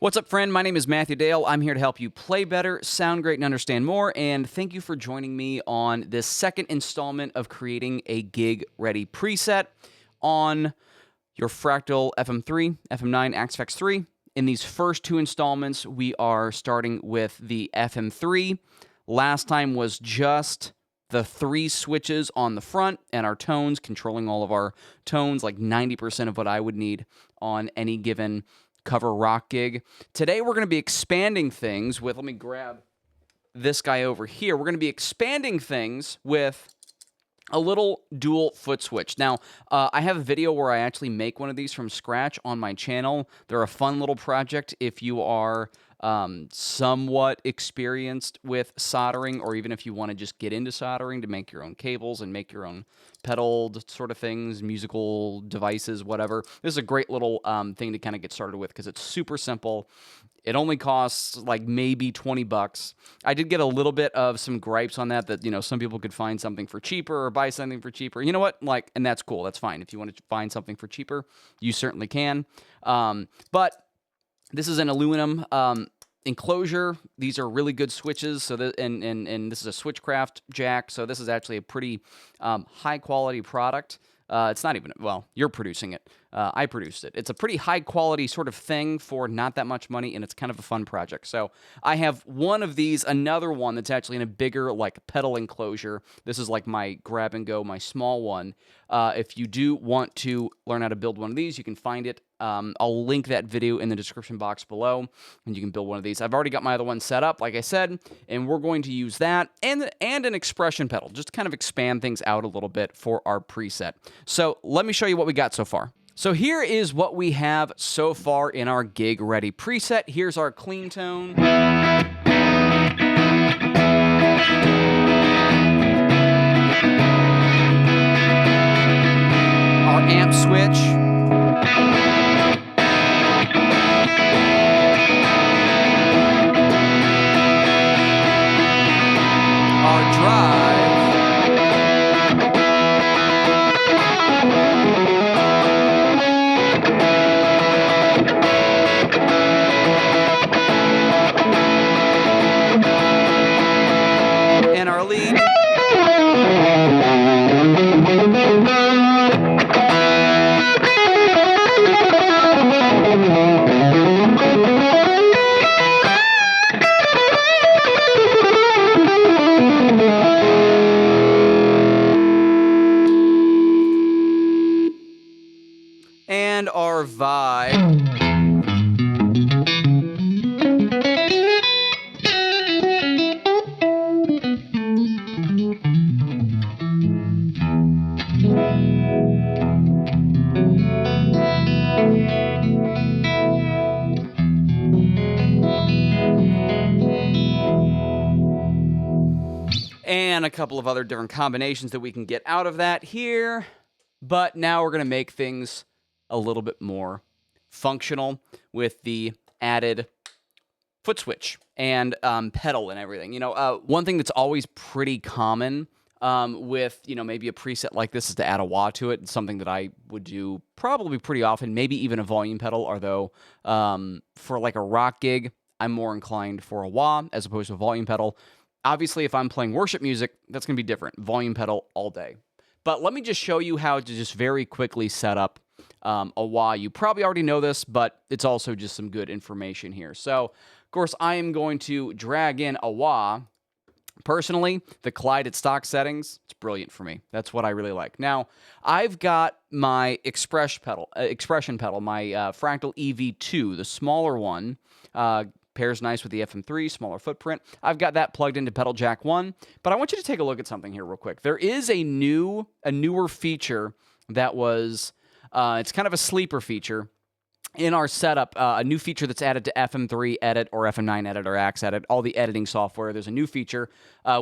What's up, friend? My name is Matthew Dale. I'm here to help you play better, sound great, and understand more. And thank you for joining me on this second installment of creating a gig-ready preset on your Fractal FM3, FM9, FX3. In these first two installments, we are starting with the FM3. Last time was just the 3 switches on the front and our tones, controlling all of our tones, like 90% of what I would need on any given cover rock gig. Today we're going to be expanding things with, let me grab this guy over here. We're going to be expanding things with a little dual foot switch. Now, I have a video where I actually make one of these from scratch on my channel. They're a fun little project if you are somewhat experienced with soldering, or even if you want to just get into soldering to make your own cables and make your own pedaled sort of things, musical devices, whatever. This is a great little thing to kind of get started with because it's super simple. It only costs like maybe 20 bucks. I did get a little bit of some gripes on that, you know, some people could find something for cheaper or buy something for cheaper. You know what? Like, and that's cool. That's fine. If you want to find something for cheaper, you certainly can. But this is an aluminum enclosure. These are really good switches. So that, and this is a Switchcraft jack. So this is actually a pretty high quality product. It's not even, well, you're producing it. I produced it. It's a pretty high quality sort of thing for not that much money, and it's kind of a fun project. So I have one of these, another one that's actually in a bigger like pedal enclosure. This is like my grab and go, my small one. If you do want to learn how to build one of these, you can find it. I'll link that video in the description box below, and you can build one of these. I've already got my other one set up, like I said, and we're going to use that and an expression pedal, just to kind of expand things out a little bit for our preset. So let me show you what we got so far. So here is what we have so far in our gig-ready preset. Here's our clean tone. Our amp switch. Our drive. And our lead. And our vibe. And a couple of other different combinations that we can get out of that here. But now we're going to make things a little bit more functional with the added foot switch and pedal and everything. You know, one thing that's always pretty common with, you know, maybe a preset like this is to add a wah to it. It's something that I would do probably pretty often, maybe even a volume pedal, although for like a rock gig, I'm more inclined for a wah as opposed to a volume pedal. Obviously, if I'm playing worship music, that's going to be different. Volume pedal all day. But let me just show you how to just very quickly set up a wah. You probably already know this, but it's also just some good information here. So, of course, I am going to drag in a wah. Personally, the Clyde at stock settings, it's brilliant for me. That's what I really like. Now, I've got my expression pedal, my Fractal EV2, the smaller one. Pairs nice with the FM3, smaller footprint. I've got that plugged into pedal jack 1, but I want you to take a look at something here real quick. There is a newer feature that was, it's kind of a sleeper feature in our setup, a new feature that's added to FM3 Edit or FM9 Edit or Axe Edit, all the editing software. There's a new feature.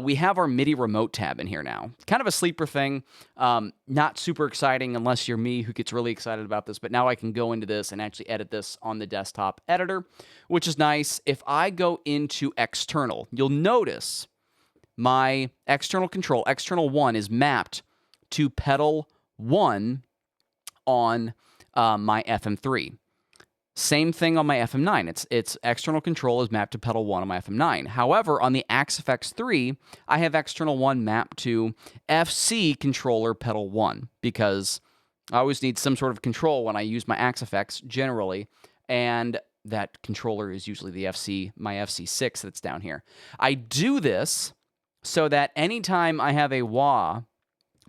We have our MIDI remote tab in here now. Kind of a sleeper thing. Not super exciting unless you're me who gets really excited about this, but now I can go into this and actually edit this on the desktop editor, which is nice. If I go into external, you'll notice my external control, external 1, is mapped to pedal 1 on my FM3. Same thing on my FM9. Its external control is mapped to pedal 1 on my FM9. However, on the FX3, I have external 1 mapped to FC controller pedal 1 because I always need some sort of control when I use my FX generally, and that controller is usually my FC6 that's down here. I do this so that anytime I have a wah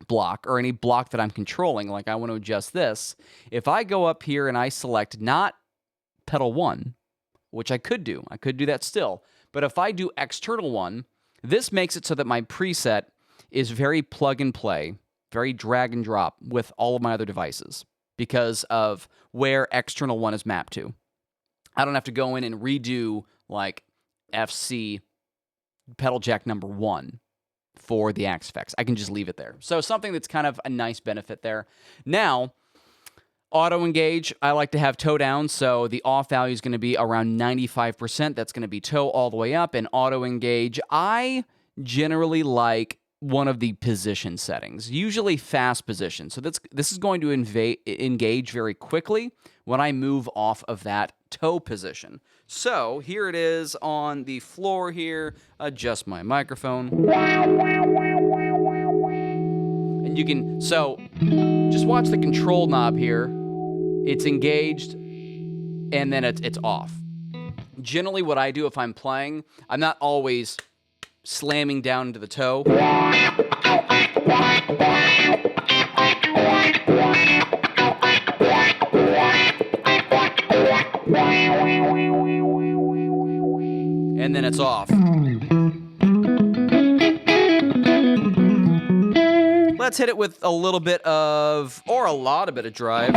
block or any block that I'm controlling, like I want to adjust this, if I go up here and I select not pedal 1, which I could do that still, but if I do external 1, this makes it so that my preset is very plug and play, very drag and drop with all of my other devices because of where external 1 is mapped to. I don't have to go in and redo like FC pedal jack number 1 for the FX. I can just leave it there. So something that's kind of a nice benefit there. Now, auto engage, I like to have toe down, so the off value is going to be around 95%. That's going to be toe all the way up. And auto engage, I generally like one of the position settings, usually fast position. So this is going to engage very quickly when I move off of that toe position. So here it is on the floor here. Adjust my microphone. And you can, so just watch the control knob here. It's engaged, and then it's off. Generally, what I do if I'm playing, I'm not always slamming down into the toe. And then it's off. Let's hit it with a little bit of, or a lot of bit of drive.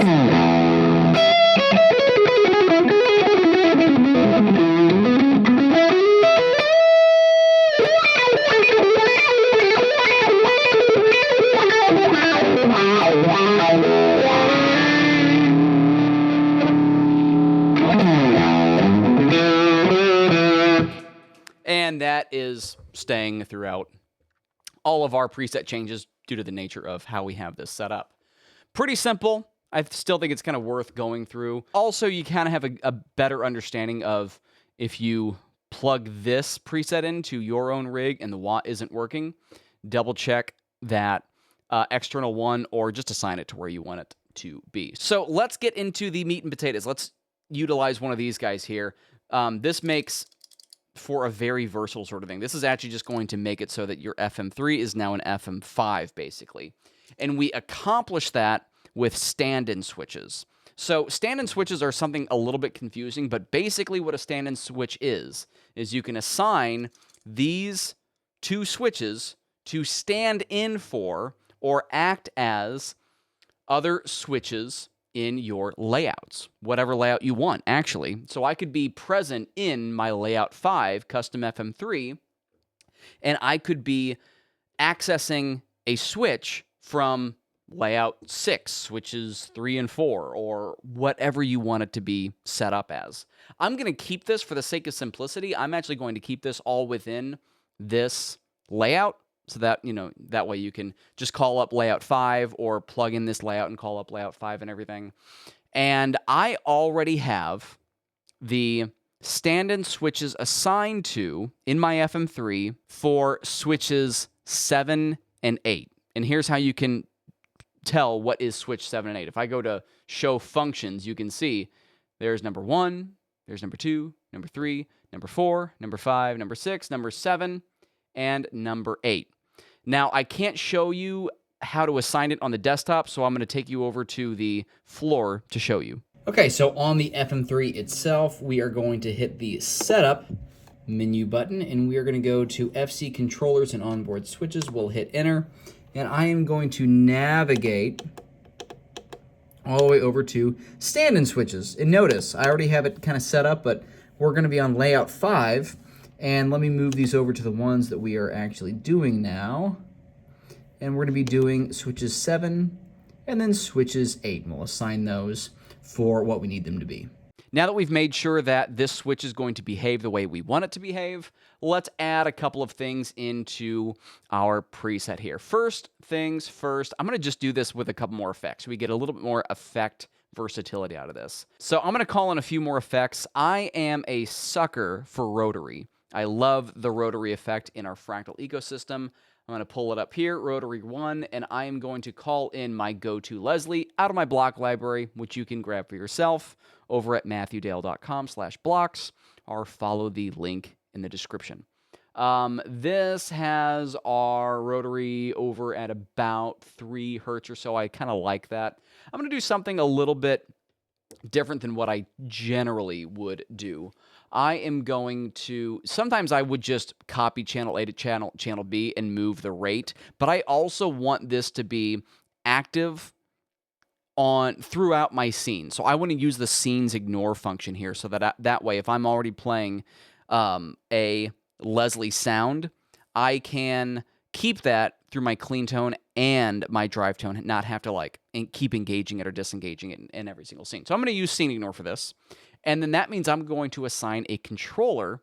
And that is staying throughout all of our preset changes due to the nature of how we have this set up. Pretty simple. I still think it's kind of worth going through. Also, you kind of have a better understanding of if you plug this preset into your own rig and the watt isn't working, double check that external 1 or just assign it to where you want it to be. So let's get into the meat and potatoes. Let's utilize one of these guys here. This makes for a very versatile sort of thing. This is actually just going to make it so that your FM3 is now an FM5, basically. And we accomplish that with stand-in switches. So stand-in switches are something a little bit confusing, but basically what a stand-in switch is you can assign these two switches to stand in for or act as other switches in your layouts, whatever layout you want, actually. So I could be present in my layout 5, custom FM3, and I could be accessing a switch from layout 6, switches 3 and 4, or whatever you want it to be set up as. I'm going to keep this for the sake of simplicity. I'm actually going to keep this all within this layout, so that, that way you can just call up layout 5 or plug in this layout and call up layout 5 and everything. And I already have the stand-in switches assigned to, in my FM3, for switches 7 and 8. And here's how you can tell what is switch 7 and 8. If I go to show functions, you can see there's number 1, there's number 2, number 3, number 4, number 5, number 6, number 7, and number 8. Now, I can't show you how to assign it on the desktop, so I'm going to take you over to the floor to show you. Okay, so on the FM3 itself, we are going to hit the Setup menu button, and we are going to go to FC Controllers and Onboard Switches. We'll hit Enter, and I am going to navigate all the way over to stand-in switches. And notice, I already have it kind of set up, but we're going to be on layout 5. And let me move these over to the ones that we are actually doing now. And we're going to be doing switches 7 and then switches 8. And we'll assign those for what we need them to be. Now that we've made sure that this switch is going to behave the way we want it to behave, let's add a couple of things into our preset here. First things first, I'm going to just do this with a couple more effects. We get a little bit more effect versatility out of this. So I'm going to call in a few more effects. I am a sucker for rotary. I love the rotary effect in our Fractal ecosystem. I'm going to pull it up here, rotary 1, and I am going to call in my go-to Leslie out of my block library, which you can grab for yourself over at matthewdale.com/blocks, or follow the link in the description. This has our rotary over at about 3 hertz or so. I kind of like that. I'm going to do something a little bit different than what I generally would do. I am going to, sometimes I would just copy channel A to channel B and move the rate, but I also want this to be active on throughout my scene. So I want to use the scenes ignore function here, so that way, if I'm already playing a Leslie sound, I can keep that through my clean tone and my drive tone, not have to like keep engaging it or disengaging it in every single scene. So I'm going to use scene ignore for this. And then that means I'm going to assign a controller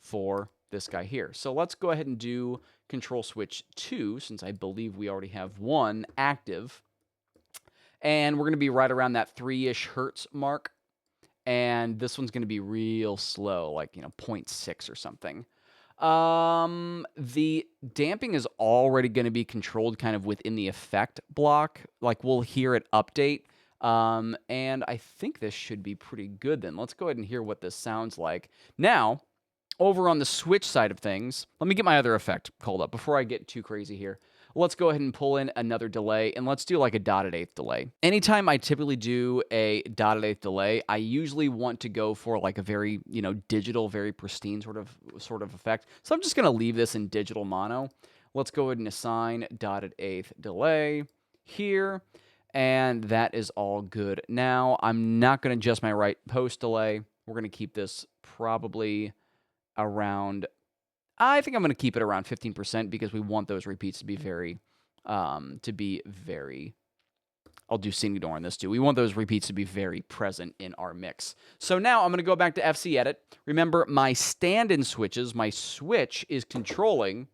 for this guy here. So let's go ahead and do control switch 2, since I believe we already have 1 active. And we're going to be right around that 3-ish hertz mark. And this one's going to be real slow, like, 0.6 or something. The damping is already going to be controlled kind of within the effect block. Like, we'll hear it update. And I think this should be pretty good then. Let's go ahead and hear what this sounds like. Now, over on the switch side of things, let me get my other effect called up before I get too crazy here. Let's go ahead and pull in another delay, and let's do like a dotted eighth delay. Anytime I typically do a dotted eighth delay, I usually want to go for like a very, digital, very pristine sort of effect. So I'm just going to leave this in digital mono. Let's go ahead and assign dotted eighth delay here, and that is all good. Now, I'm not going to adjust my right post delay. We're going to keep this probably around, I think I'm going to keep it around 15% because we want those repeats to be very, I'll do scene ignore on this too. We want those repeats to be very present in our mix. So now I'm going to go back to FC Edit. Remember, my stand-in switches, my switch is controlling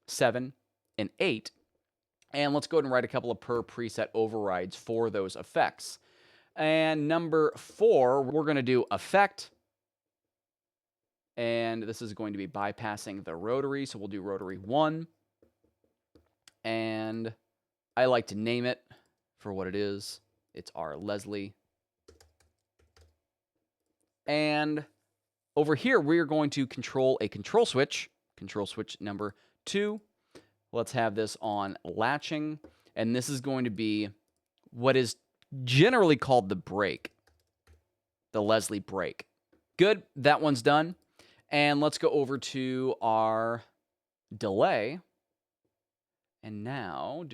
7 and 8. And let's go ahead and write a couple of per preset overrides for those effects. And number 4, we're going to do effect. And this is going to be bypassing the rotary. So we'll do rotary 1. And I like to name it for what it is. It's our Leslie. And over here, we're going to control a control switch number 2. Let's have this on latching. And this is going to be what is generally called the break, the Leslie break. Good, that one's done. And let's go over to our delay. And now,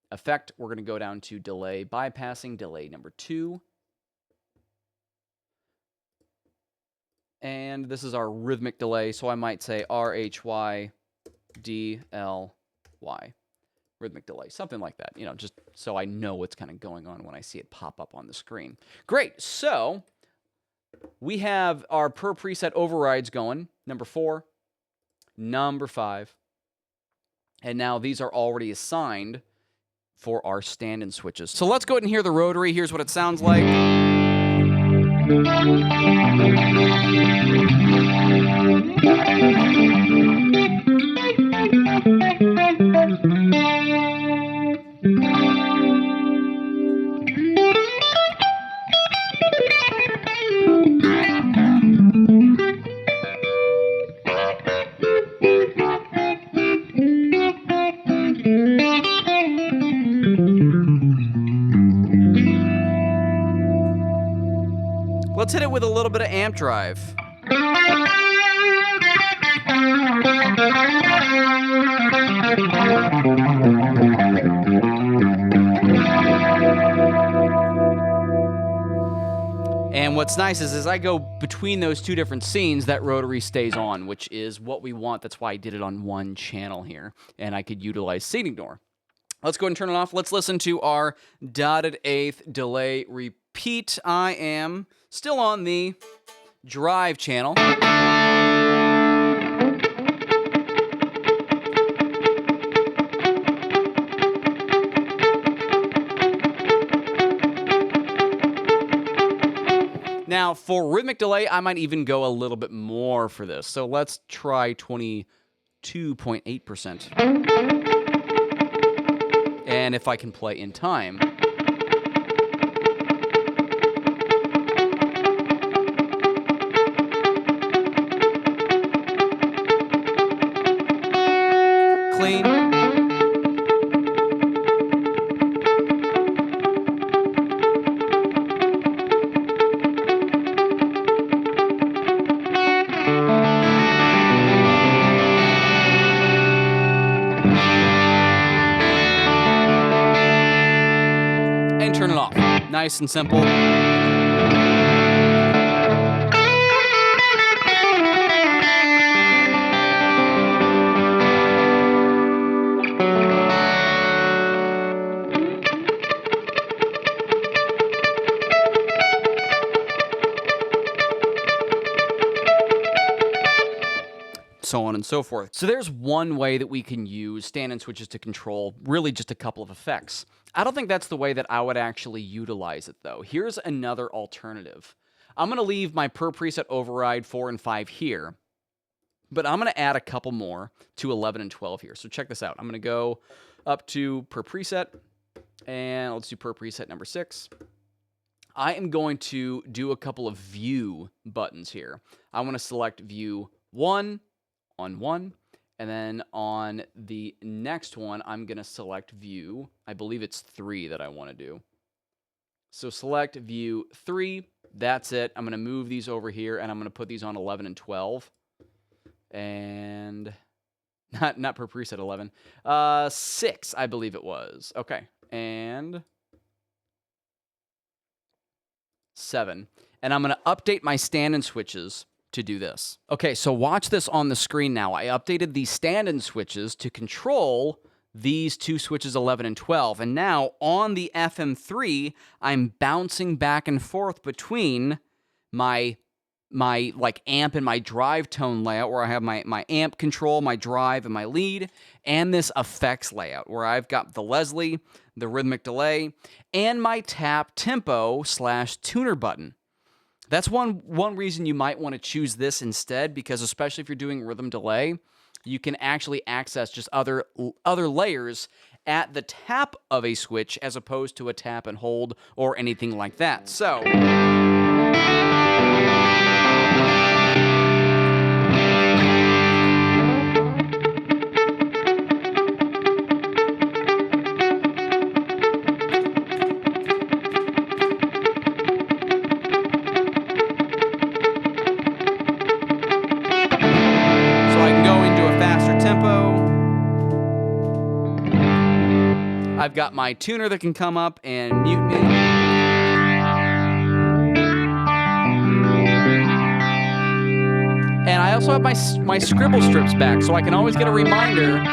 effect, we're going to go down to delay bypassing, delay number 2. And this is our rhythmic delay, so I might say RHY DLY. Rhythmic delay, something like that, just so I know what's kind of going on when I see it pop up on the screen. Great, so we have our per preset overrides going, number 4, number 5, and now these are already assigned for our stand-in switches. So let's go ahead and hear the rotary. Here's what it sounds like. Let's hit it with a little bit of amp drive. And what's nice is as I go between those two different scenes, that rotary stays on, which is what we want. That's why I did it on one channel here, and I could utilize scene ignore. Let's go ahead and turn it off. Let's listen to our dotted eighth delay repeat. I am still on the drive channel. Now, for rhythmic delay, I might even go a little bit more for this. So let's try 22.8%. And if I can play in time. Clean. And turn it off. Nice and simple. So on and so forth. So there's one way that we can use stand-in switches to control really just a couple of effects. I don't think that's the way that I would actually utilize it, though. Here's another alternative. I'm going to leave my per preset override 4 and 5 here, but I'm going to add a couple more to 11 and 12 here. So check this out. I'm going to go up to per preset, and let's do per preset number 6. I am going to do a couple of view buttons here. I want to select view 1 on 1, and then on the next one, I'm going to select view, I believe it's 3 that I want to do. So select view 3, that's it. I'm going to move these over here, and I'm going to put these on 11 and 12. And not per preset 11. 6, I believe it was. Okay, and 7. And I'm going to update my stand-in switches to do this. Okay, so watch this on the screen now. I updated the stand-in switches to control these two switches 11 and 12. And now on the FM3, I'm bouncing back and forth between my like amp and my drive tone layout, where I have my amp control, my drive, and my lead, and this effects layout where I've got the Leslie, the rhythmic delay, and my tap tempo / tuner button. That's one reason you might want to choose this instead, because especially if you're doing rhythm delay, you can actually access just other layers at the tap of a switch as opposed to a tap and hold or anything like that. So I've got my tuner that can come up and mute me. And I also have my scribble strips back, so I can always get a reminder.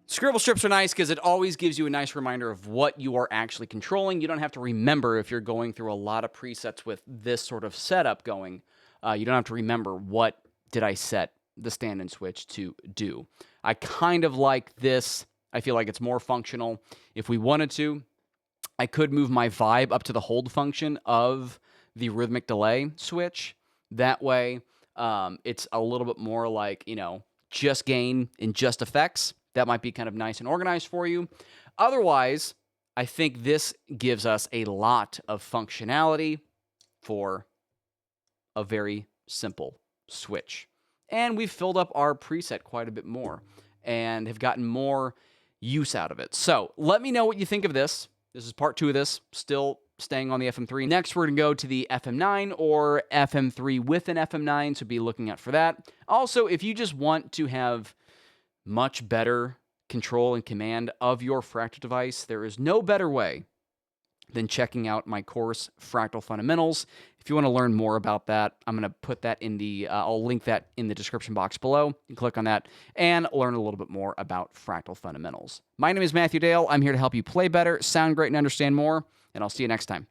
Scribble strips are nice because it always gives you a nice reminder of what you are actually controlling. You don't have to remember if you're going through a lot of presets with this sort of setup going. You don't have to remember what did I set the stand-in switch to do. I kind of like this. I feel like it's more functional. If we wanted to, I could move my vibe up to the hold function of the rhythmic delay switch. That way, it's a little bit more like, just gain and just effects. That might be kind of nice and organized for you. Otherwise, I think this gives us a lot of functionality for a very simple switch. And we've filled up our preset quite a bit more and have gotten more use out of it. So let me know what you think of this. This is part 2 of this, still staying on the FM3. Next, we're going to go to the FM9 or FM3 with an FM9, so be looking out for that. Also, if you just want to have much better control and command of your Fractal device, there is no better way than checking out my course, Fractal Fundamentals. If you want to learn more about that, I'm going to put that in the, I'll link that in the description box below. You can click on that and learn a little bit more about Fractal Fundamentals. My name is Matthew Dale. I'm here to help you play better, sound great, and understand more, and I'll see you next time.